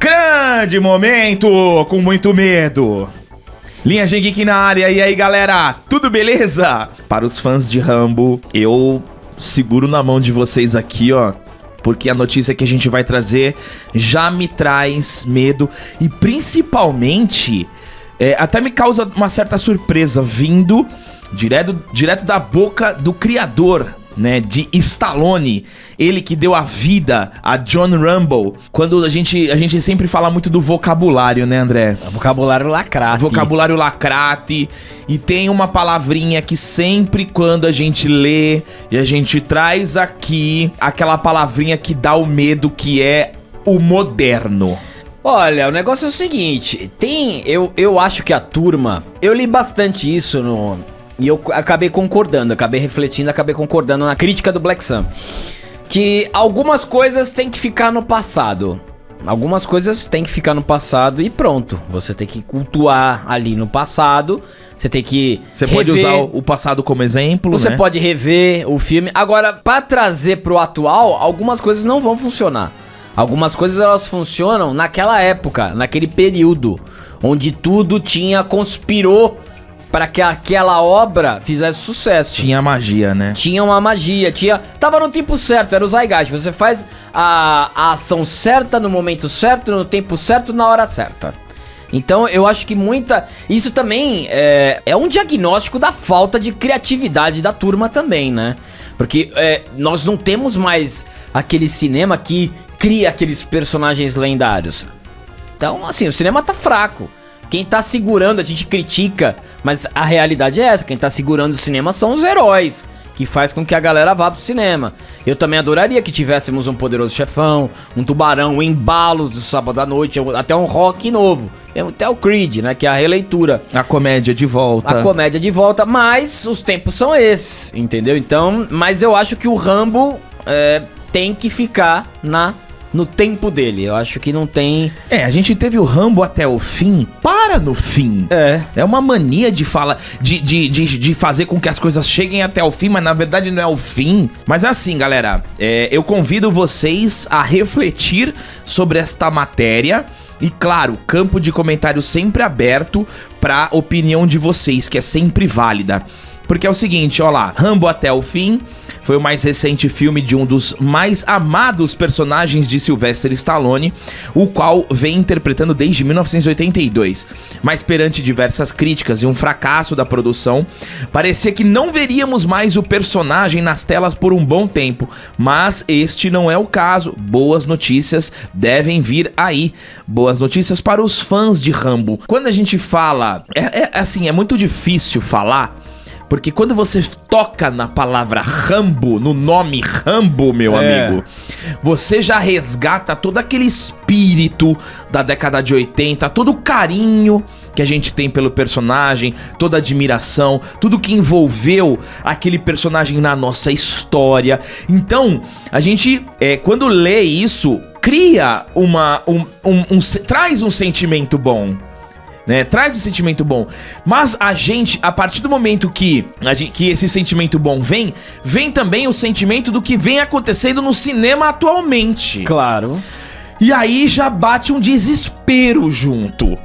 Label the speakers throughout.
Speaker 1: Grande momento, com muito medo. Linhagem Geek na área, e aí galera, tudo beleza? Para os fãs de Rambo, eu seguro na mão de vocês aqui, ó, porque a notícia que a gente vai trazer já me traz medo e principalmente até me causa uma certa surpresa vindo direto da boca do criador, né, de Stallone, ele que deu a vida a John Rambo. Quando a gente sempre fala muito do vocabulário, né, André?
Speaker 2: Vocabulário lacrate.
Speaker 1: Vocabulário lacrate. E tem uma palavrinha que sempre quando a gente lê e a gente traz aqui, aquela palavrinha que dá o medo, que é o moderno.
Speaker 2: Olha, o negócio é o seguinte, eu acho que a turma, eu li bastante isso e eu acabei concordando, acabei refletindo, acabei concordando na crítica do Black Sun, que algumas coisas tem que ficar no passado. Algumas coisas tem que ficar no passado e pronto. Você tem que cultuar ali no passado. Você tem que
Speaker 1: Você pode usar o passado como exemplo,
Speaker 2: Você
Speaker 1: né?
Speaker 2: pode rever o filme. Agora, pra trazer pro atual, algumas coisas não vão funcionar. Algumas coisas elas funcionam naquela época, naquele período, onde tudo conspirou para que aquela obra fizesse sucesso.
Speaker 1: Tinha magia, né?
Speaker 2: Tinha uma magia, tava no tempo certo, era o Zeitgeist. Você faz a ação certa, no momento certo, no tempo certo, na hora certa. Então eu acho que isso também é um diagnóstico da falta de criatividade da turma também, né? Porque nós não temos mais aquele cinema que cria aqueles personagens lendários. Então, assim, o cinema tá fraco. Quem tá segurando, a gente critica, mas a realidade é essa. Quem tá segurando o cinema são os heróis, que faz com que a galera vá pro cinema. Eu também adoraria que tivéssemos um Poderoso Chefão, um Tubarão, um Embalos do Sábado à Noite, até um Rock novo. Até o Creed, né, que é a releitura.
Speaker 1: A comédia de volta.
Speaker 2: A comédia de volta, mas os tempos são esses, entendeu? Então, mas eu acho que o Rambo tem que ficar no tempo dele. Eu acho que não tem...
Speaker 1: A gente teve o Rambo até o fim. Para no fim. É uma mania de falar, de fazer com que as coisas cheguem até o fim, mas na verdade não é o fim. Mas assim, galera, eu convido vocês a refletir sobre esta matéria. E claro, campo de comentário sempre aberto pra opinião de vocês, que é sempre válida. Porque é o seguinte, ó lá, Rambo até o fim foi o mais recente filme de um dos mais amados personagens de Sylvester Stallone, o qual vem interpretando desde 1982. Mas perante diversas críticas e um fracasso da produção, parecia que não veríamos mais o personagem nas telas por um bom tempo. Mas este não é o caso. Boas notícias devem vir aí. Boas notícias para os fãs de Rambo. Quando a gente fala... assim, é muito difícil falar... Porque quando você toca na palavra Rambo, no nome Rambo, meu amigo, você já resgata todo aquele espírito da década de 80, todo o carinho que a gente tem pelo personagem, toda a admiração, tudo que envolveu aquele personagem na nossa história. Então, a gente, quando lê isso, cria traz um sentimento bom. Né? Traz um sentimento bom. Mas a gente, a partir do momento que esse sentimento bom vem também o sentimento do que vem acontecendo no cinema atualmente.
Speaker 2: Claro.
Speaker 1: E aí já bate um desespero junto.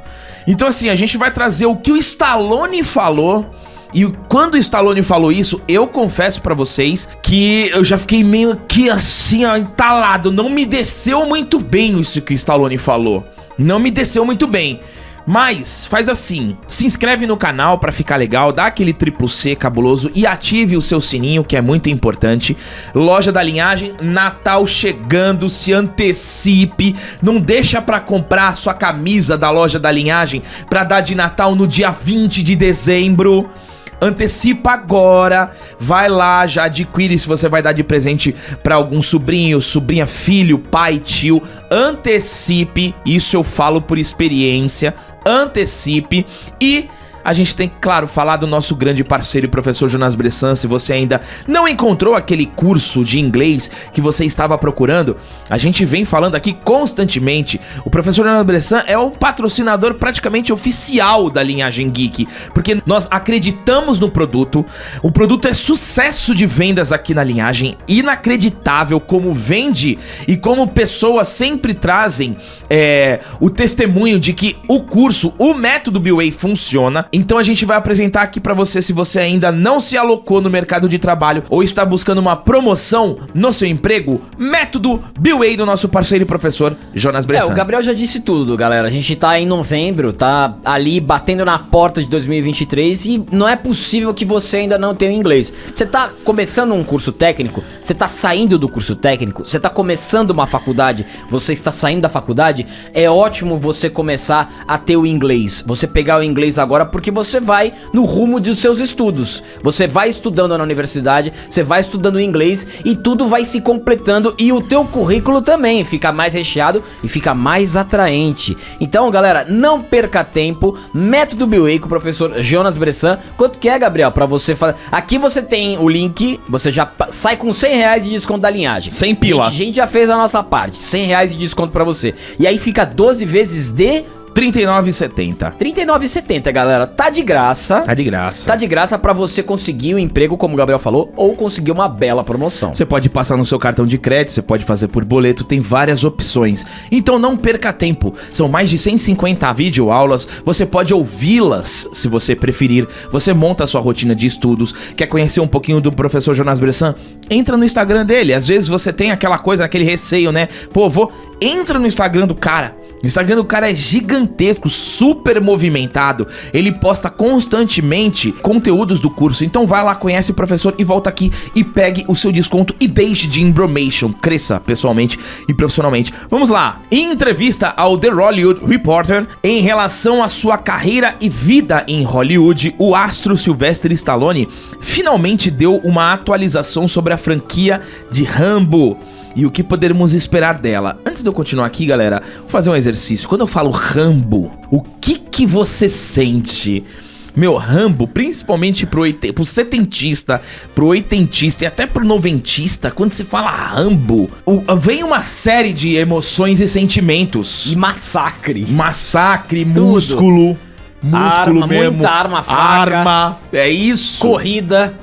Speaker 1: Então assim, a gente vai trazer o que o Stallone falou. E quando o Stallone falou isso, eu confesso pra vocês que eu já fiquei meio que assim, ó, entalado. Não me desceu muito bem isso que o Stallone falou. Não me desceu muito bem. Mas, faz assim, se inscreve no canal pra ficar legal, dá aquele C cabuloso e ative o seu sininho, que é muito importante. Loja da Linhagem, Natal chegando, se antecipe, não deixa pra comprar a sua camisa da Loja da Linhagem pra dar de Natal no dia 20 de dezembro. Antecipa agora, vai lá, já adquire se você vai dar de presente pra algum sobrinho, sobrinha, filho, pai, tio. Antecipe, isso eu falo por experiência, antecipe e a gente tem que, claro, falar do nosso grande parceiro e professor Jonas Bressan. Se você ainda não encontrou aquele curso de inglês que você estava procurando, a gente vem falando aqui constantemente. O professor Jonas Bressan é o patrocinador praticamente oficial da Linhagem Geek, porque nós acreditamos no produto. O produto é sucesso de vendas aqui na Linhagem, inacreditável como vende e como pessoas sempre trazem o testemunho de que o curso, o método B-Way funciona. Então a gente vai apresentar aqui pra você, se você ainda não se alocou no mercado de trabalho ou está buscando uma promoção no seu emprego, método B-Way do nosso parceiro e professor Jonas Bressan.
Speaker 2: O Gabriel já disse tudo, galera. A gente tá em novembro, tá ali batendo na porta de 2023 e não é possível que você ainda não tenha inglês. Você tá começando um curso técnico, você tá saindo do curso técnico, você tá começando uma faculdade, você está saindo da faculdade, é ótimo você começar a ter o inglês. Você pegar o inglês agora porque você vai no rumo dos seus estudos. Você vai estudando na universidade, você vai estudando inglês e tudo vai se completando e o teu currículo também fica mais recheado e fica mais atraente. Então, galera, não perca tempo. Método B-Way com o professor Jonas Bressan. Quanto que é, Gabriel, pra você fazer? Aqui você tem o link, você já sai com R$100 de desconto da Linhagem.
Speaker 1: 100 pila.
Speaker 2: A gente já fez a nossa parte, R$100 de desconto pra você. E aí fica 12 vezes de...
Speaker 1: R$39,70.
Speaker 2: R$39,70, galera. Tá de graça.
Speaker 1: Tá de graça.
Speaker 2: Tá de graça pra você conseguir um emprego, como o Gabriel falou, ou conseguir uma bela promoção.
Speaker 1: Você pode passar no seu cartão de crédito, você pode fazer por boleto, tem várias opções. Então não perca tempo. São mais de 150 videoaulas, você pode ouvi-las se você preferir. Você monta a sua rotina de estudos. Quer conhecer um pouquinho do professor Jonas Bressan? Entra no Instagram dele. Às vezes você tem aquela coisa, aquele receio, né? Entra no Instagram do cara. O Instagram do cara é gigantesco, super movimentado. Ele posta constantemente conteúdos do curso. Então vai lá, conhece o professor e volta aqui e pegue o seu desconto e deixe de embromation. Cresça pessoalmente e profissionalmente. Vamos lá. Em entrevista ao The Hollywood Reporter, em relação à sua carreira e vida em Hollywood, o astro Sylvester Stallone finalmente deu uma atualização sobre a franquia de Rambo e o que poderemos esperar dela. Antes de eu continuar aqui, galera, vou fazer um exercício. Quando eu falo Rambo, o que você sente? Meu, Rambo, principalmente pro setentista, pro oitentista e até pro noventista, quando se fala Rambo, vem uma série de emoções e sentimentos.
Speaker 2: E massacre.
Speaker 1: Massacre, músculo
Speaker 2: arma,
Speaker 1: mesmo.
Speaker 2: Muita arma, faca.
Speaker 1: Arma, é isso.
Speaker 2: Corrida.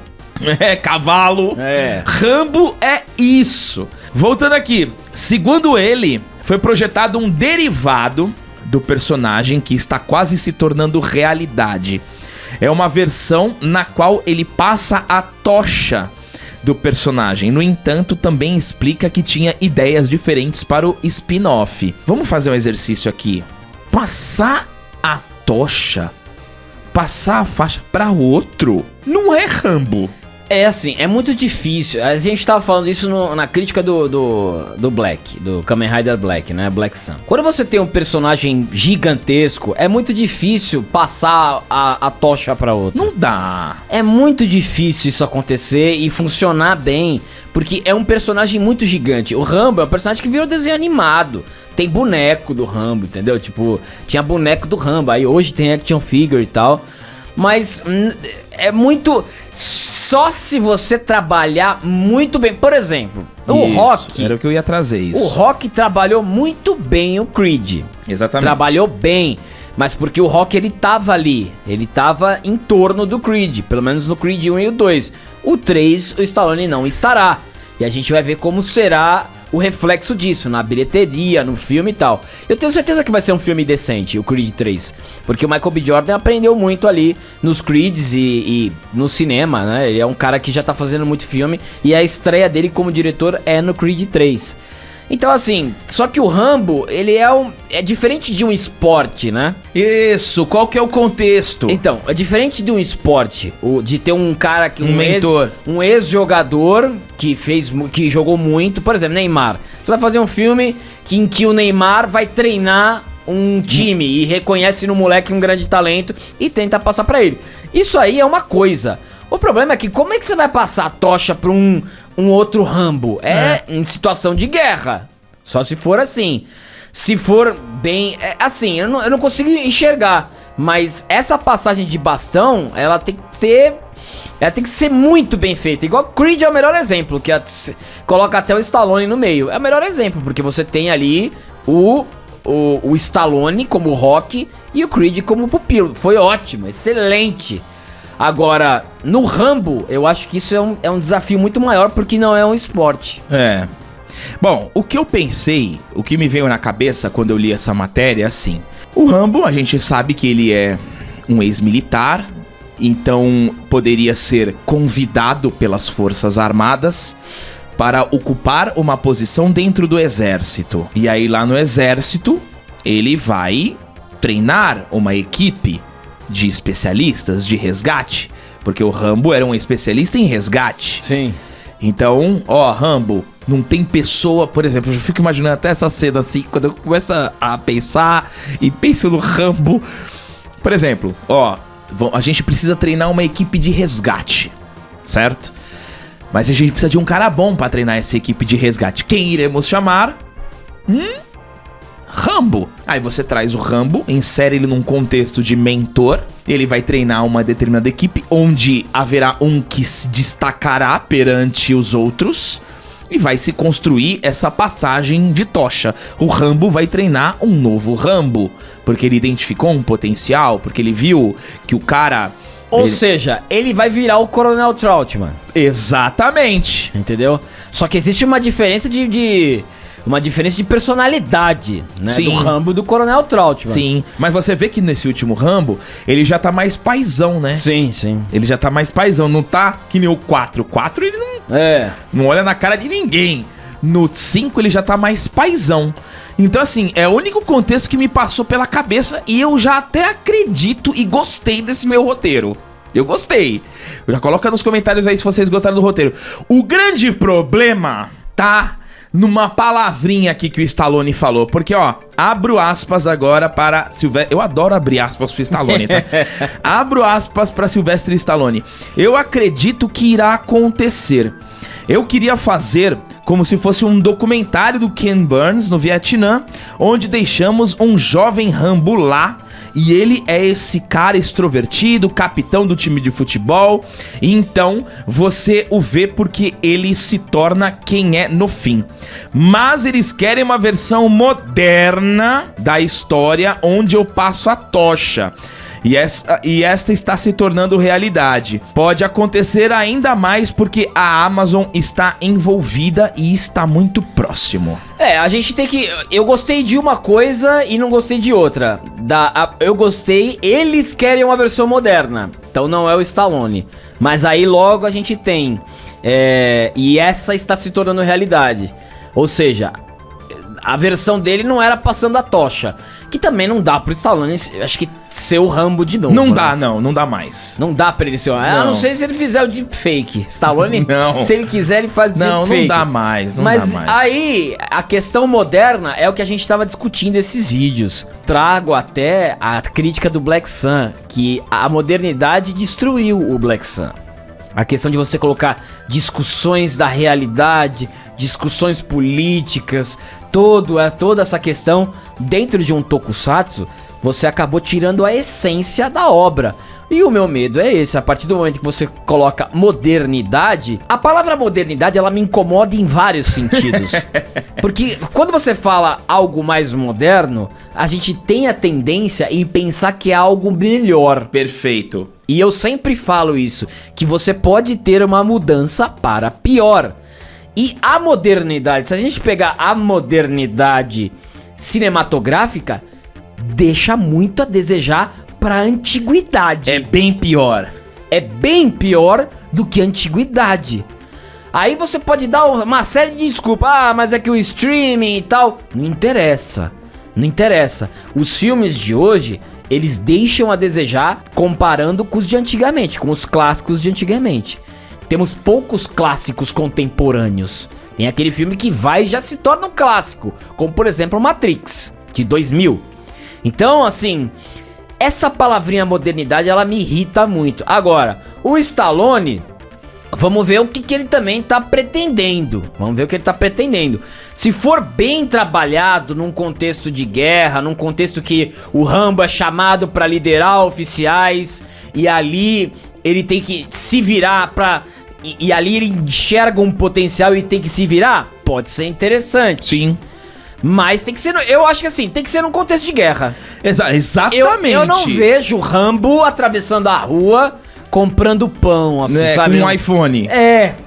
Speaker 1: Cavalo. Rambo é isso. Voltando aqui, segundo ele, foi projetado um derivado do personagem que está quase se tornando realidade. É uma versão na qual ele passa a tocha do personagem. No entanto, também explica que tinha ideias diferentes para o spin-off. Vamos fazer um exercício aqui. Passar a tocha, passar a faixa para outro, não é Rambo.
Speaker 2: É assim, é muito difícil. A gente tava falando isso na crítica do Black, do Kamen Rider Black, né? Black Sun. Quando você tem um personagem gigantesco, é muito difícil passar a tocha pra outro.
Speaker 1: Não dá.
Speaker 2: É muito difícil isso acontecer e funcionar bem, porque é um personagem muito gigante. O Rambo é um personagem que virou desenho animado. Tem boneco do Rambo, entendeu? Tipo, tinha boneco do Rambo, aí hoje tem action figure e tal. Mas é muito... Só se você trabalhar muito bem. Por exemplo, o Rock...
Speaker 1: Era o que eu ia trazer, isso.
Speaker 2: O Rock trabalhou muito bem o Creed.
Speaker 1: Exatamente.
Speaker 2: Trabalhou bem. Mas porque o Rock, ele tava ali. Ele tava em torno do Creed. Pelo menos no Creed 1 e o 2. O 3, o Stallone não estará. E a gente vai ver como será o reflexo disso, na bilheteria, no filme e tal. Eu tenho certeza que vai ser um filme decente, o Creed 3. Porque o Michael B. Jordan aprendeu muito ali nos Creeds e no cinema, né? Ele é um cara que já tá fazendo muito filme. E a estreia dele como diretor é no Creed 3. Então assim, só que o Rambo, ele é diferente de um esporte, né?
Speaker 1: Isso, qual que é o contexto?
Speaker 2: Então, é diferente de um esporte, de ter um cara que...
Speaker 1: Um mentor.
Speaker 2: Um ex-jogador que jogou muito, por exemplo, Neymar. Você vai fazer um filme em que o Neymar vai treinar um time e reconhece no moleque um grande talento e tenta passar pra ele. Isso aí é uma coisa. O problema é que como é que você vai passar a tocha pra um outro Rambo? É em situação de guerra. Só se for assim. Se for bem... assim, eu não consigo enxergar. Mas essa passagem de bastão, ela tem que ser muito bem feita. Igual Creed é o melhor exemplo, que coloca até o Stallone no meio. É o melhor exemplo, porque você tem ali o Stallone como Rock e o Creed como pupilo. Foi ótimo, excelente. Agora, no Rambo, eu acho que isso é um desafio muito maior, porque não é um esporte.
Speaker 1: Bom, o que eu pensei, o que me veio na cabeça quando eu li essa matéria é assim. O Rambo, a gente sabe que ele é um ex-militar, então poderia ser convidado pelas Forças Armadas para ocupar uma posição dentro do exército. E aí lá no exército, ele vai treinar uma equipe de especialistas de resgate, porque o Rambo era um especialista em resgate.
Speaker 2: Sim.
Speaker 1: Então, Rambo, não tem pessoa, por exemplo, eu fico imaginando até essa cena assim, quando eu começo a pensar e penso no Rambo. Por exemplo, a gente precisa treinar uma equipe de resgate, certo? Mas a gente precisa de um cara bom pra treinar essa equipe de resgate. Quem iremos chamar? Rambo. Aí você traz o Rambo, insere ele num contexto de mentor. Ele vai treinar uma determinada equipe, onde haverá um que se destacará perante os outros e vai se construir essa passagem de tocha. O Rambo vai treinar um novo Rambo, porque ele identificou um potencial, porque ele viu que o cara...
Speaker 2: Ou seja, ele vai virar o Coronel Trautmann.
Speaker 1: Exatamente.
Speaker 2: Entendeu? Só que existe uma diferença de personalidade, né?
Speaker 1: Sim.
Speaker 2: Do Rambo e do Coronel Trautmann.
Speaker 1: Sim, mas você vê que nesse último Rambo, ele já tá mais paizão, né?
Speaker 2: Sim, sim.
Speaker 1: Ele já tá mais paizão, não tá que nem o 4. O 4 ele não olha na cara de ninguém. No 5 ele já tá mais paizão. Então assim, é o único contexto que me passou pela cabeça e eu já até acredito e gostei desse meu roteiro. Eu gostei. Já coloca nos comentários aí se vocês gostaram do roteiro. O grande problema tá numa palavrinha aqui que o Stallone falou. Porque, abro aspas agora para Sylvester... Eu adoro abrir aspas pro Stallone, tá? Abro aspas para Sylvester Stallone. Eu acredito que irá acontecer. Eu queria fazer como se fosse um documentário do Ken Burns no Vietnã, onde deixamos um jovem Rambo lá, e ele é esse cara extrovertido, capitão do time de futebol, e então você o vê porque ele se torna quem é no fim. Mas eles querem uma versão moderna da história, onde eu passo a tocha. E esta está se tornando realidade. Pode acontecer ainda mais porque a Amazon está envolvida e está muito próximo.
Speaker 2: A gente tem que... Eu gostei de uma coisa e não gostei de outra. Eu gostei, eles querem uma versão moderna. Então não é o Stallone. Mas aí logo a gente tem... E essa está se tornando realidade. Ou seja... A versão dele não era passando a tocha. Que também não dá pro Stallone, acho que, ser o Rambo de novo.
Speaker 1: Não dá, não dá mais.
Speaker 2: Não dá pra ele ser. A não ser se ele fizer o deepfake. Stallone,
Speaker 1: não.
Speaker 2: Se ele quiser, ele faz deepfake.
Speaker 1: Não dá mais,
Speaker 2: Mas aí, a questão moderna é o que a gente tava discutindo esses vídeos. Trago até a crítica do Black Sun, que a modernidade destruiu o Black Sun. A questão de você colocar discussões da realidade, discussões políticas, toda essa questão dentro de um tokusatsu, você acabou tirando a essência da obra. E o meu medo é esse, a partir do momento que você coloca modernidade, a palavra modernidade ela me incomoda em vários sentidos. Porque quando você fala algo mais moderno, a gente tem a tendência em pensar que é algo melhor.
Speaker 1: Perfeito.
Speaker 2: E eu sempre falo isso, que você pode ter uma mudança para pior. E a modernidade, se a gente pegar a modernidade cinematográfica, deixa muito a desejar pra antiguidade.
Speaker 1: É bem pior.
Speaker 2: É bem pior do que a antiguidade. Aí você pode dar uma série de desculpas. Mas é que o streaming e tal... Não interessa. Não interessa. Os filmes de hoje, eles deixam a desejar comparando com os de antigamente, com os clássicos de antigamente. Temos poucos clássicos contemporâneos. Tem aquele filme que vai e já se torna um clássico, como por exemplo Matrix, de 2000. Então, assim, essa palavrinha modernidade, ela me irrita muito. Agora, o Stallone, vamos ver o que ele também tá pretendendo. Se for bem trabalhado num contexto de guerra, num contexto que o Rambo é chamado pra liderar oficiais e ali ele tem que se virar pra... E ali ele enxerga um potencial e tem que se virar, pode ser interessante.
Speaker 1: Sim.
Speaker 2: Mas tem que ser, eu acho que assim, tem que ser num contexto de guerra.
Speaker 1: Exatamente.
Speaker 2: Eu não vejo o Rambo atravessando a rua comprando pão, assim, sabe?
Speaker 1: Com um iPhone.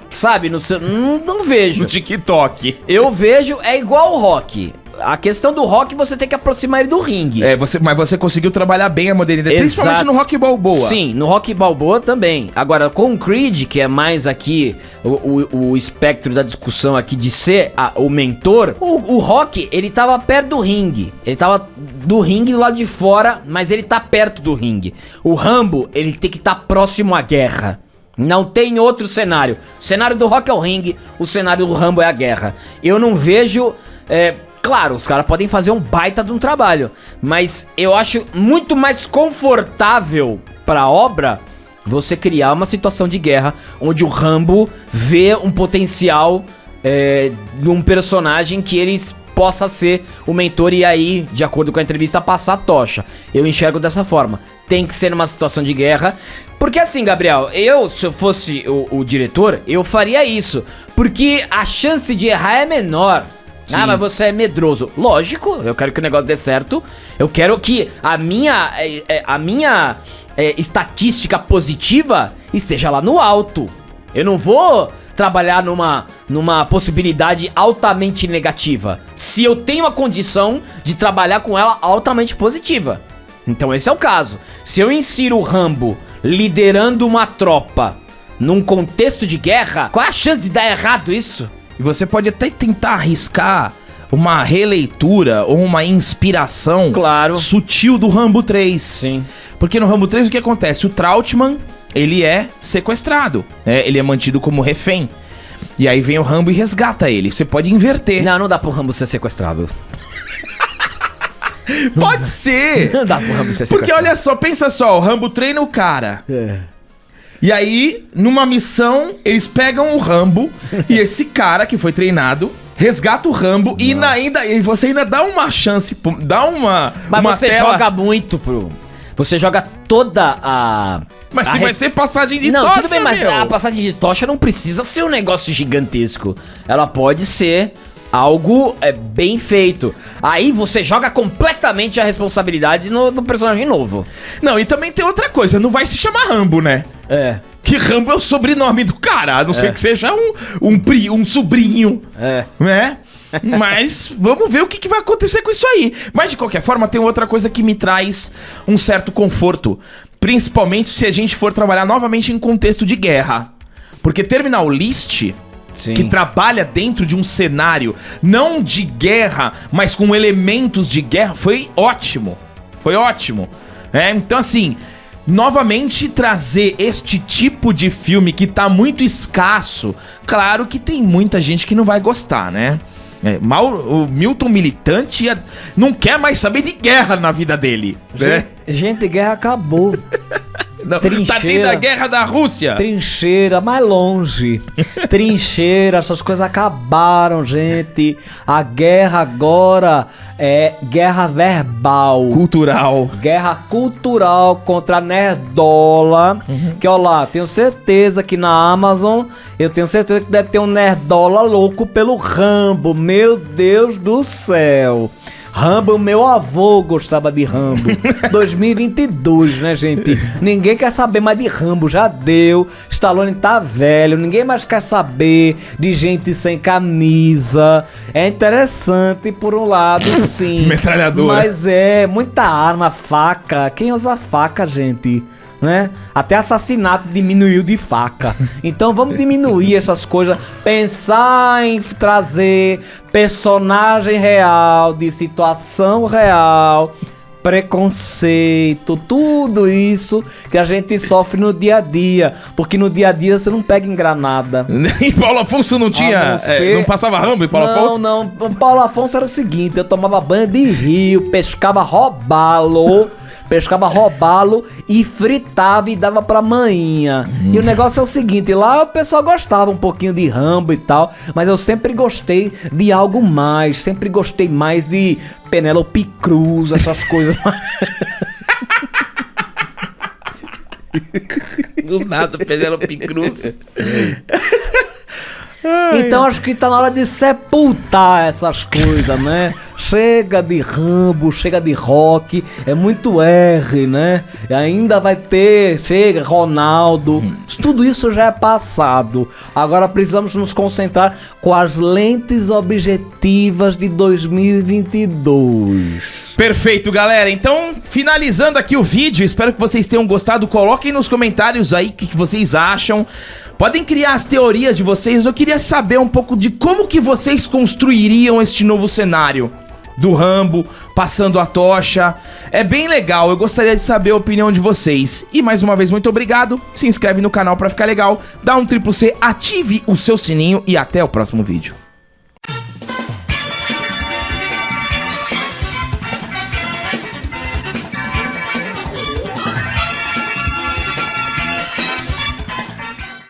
Speaker 2: Sabe? Não vejo.
Speaker 1: No TikTok.
Speaker 2: Eu vejo, é igual o Rock. A questão do Rock, você tem que aproximar ele do ringue.
Speaker 1: Mas você conseguiu trabalhar bem a modernidade, principalmente no Rock Balboa.
Speaker 2: Sim, no Rock Balboa também. Agora, com o Creed, que é mais aqui o espectro da discussão aqui de ser o mentor, o Rock, ele tava perto do ringue. Ele tava do ringue do lado de fora, mas ele tá perto do ringue. O Rambo, ele tem que estar próximo à guerra. Não tem outro cenário. O cenário do Rock é o ringue, o cenário do Rambo é a guerra. Eu não vejo... Claro, os caras podem fazer um baita de um trabalho, mas eu acho muito mais confortável pra obra você criar uma situação de guerra onde o Rambo vê um potencial de um personagem que eles possa ser o mentor e aí, de acordo com a entrevista, passar a tocha. Eu enxergo dessa forma. Tem que ser numa situação de guerra. Porque assim, Gabriel, se eu fosse o diretor, eu faria isso. Porque a chance de errar é menor. Sim. Ah, mas você é medroso. Lógico, eu quero que o negócio dê certo. Eu quero que a minha estatística positiva esteja lá no alto. Eu não vou trabalhar numa possibilidade altamente negativa, se eu tenho a condição de trabalhar com ela altamente positiva. Então esse é o caso. Se eu insiro o Rambo liderando uma tropa num contexto de guerra, qual é a chance de dar errado isso?
Speaker 1: E você pode até tentar arriscar uma releitura ou uma inspiração sutil do Rambo 3.
Speaker 2: Sim.
Speaker 1: Porque no Rambo 3 o que acontece? O Trautmann, ele é sequestrado, ele é mantido como refém. E aí vem o Rambo e resgata ele. Você pode inverter.
Speaker 2: Não dá pro Rambo ser sequestrado.
Speaker 1: Pode ser!
Speaker 2: Não dá pro Rambo ser sequestrado.
Speaker 1: Porque olha só, pensa só, o Rambo treina o cara. E aí, numa missão, eles pegam o Rambo e esse cara que foi treinado resgata o Rambo e você ainda dá uma chance, dá uma...
Speaker 2: Mas
Speaker 1: uma
Speaker 2: você
Speaker 1: tela...
Speaker 2: joga muito pro... Você joga toda a...
Speaker 1: Mas se vai ser passagem de tocha,
Speaker 2: Não, tudo bem, mas a passagem de tocha não precisa ser um negócio gigantesco. Ela pode ser algo bem feito. Aí você joga completamente a responsabilidade no personagem novo.
Speaker 1: Não, e também tem outra coisa, não vai se chamar Rambo, né? Que Rambo é o sobrenome do cara, a não ser que seja um sobrinho, né? Mas vamos ver o que vai acontecer com isso aí. Mas de qualquer forma, tem outra coisa que me traz um certo conforto, principalmente se a gente for trabalhar novamente em contexto de guerra. Porque Terminal List... Sim. Que trabalha dentro de um cenário não de guerra, mas com elementos de guerra, foi ótimo. Foi ótimo. Então assim, novamente trazer este tipo de filme que tá muito escasso. Claro que tem muita gente que não vai gostar, né? O Milton Militante não quer mais saber de guerra na vida dele, né?
Speaker 2: Gente, guerra acabou.
Speaker 1: Não, tá tendo a guerra da Rússia.
Speaker 2: Trincheira, mais longe. Trincheira, essas coisas acabaram, gente. A guerra agora é guerra verbal.
Speaker 1: Cultural.
Speaker 2: Guerra cultural contra a nerdola. Que, ó lá, tenho certeza que na Amazon, eu tenho certeza que deve ter um nerdola louco pelo Rambo. Meu Deus do céu. Rambo, meu avô gostava de Rambo. 2022, né, gente? Ninguém quer saber mais de Rambo, já deu. Stallone tá velho, ninguém mais quer saber de gente sem camisa. É interessante por um lado, sim.
Speaker 1: Metralhadora.
Speaker 2: Mas muita arma, faca. Quem usa faca, gente? Né? Até assassinato diminuiu de faca. Então vamos diminuir essas coisas. Pensar em trazer personagem real, de situação real, preconceito, tudo isso que a gente sofre no dia a dia. Porque no dia a dia você não pega em granada.
Speaker 1: E Paulo Afonso não tinha... não passava Rambo em Paulo Afonso?
Speaker 2: Não. Paulo Afonso era o seguinte: eu tomava banho de rio, pescava robalo, pescava robalo e fritava e dava pra manhinha. E o negócio é o seguinte, lá o pessoal gostava um pouquinho de Rambo e tal, mas eu sempre gostei de algo mais, sempre gostei mais de Penélope Cruz, essas coisas.
Speaker 1: Do nada, Penélope Cruz.
Speaker 2: Então acho que tá na hora de sepultar essas coisas, né? Chega de Rambo, chega de rock, é muito R, né? E ainda vai ter, chega, Ronaldo. Tudo isso já é passado. Agora precisamos nos concentrar com as lentes objetivas de 2022.
Speaker 1: Perfeito, galera. Então, finalizando aqui o vídeo, espero que vocês tenham gostado. Coloquem nos comentários aí o que vocês acham. Podem criar as teorias de vocês. Eu queria saber um pouco de como que vocês construiriam este novo cenário do Rambo, passando a tocha. É bem legal, eu gostaria de saber a opinião de vocês. E mais uma vez, muito obrigado. Se inscreve no canal pra ficar legal. Dá um triplo C, ative o seu sininho e até o próximo vídeo.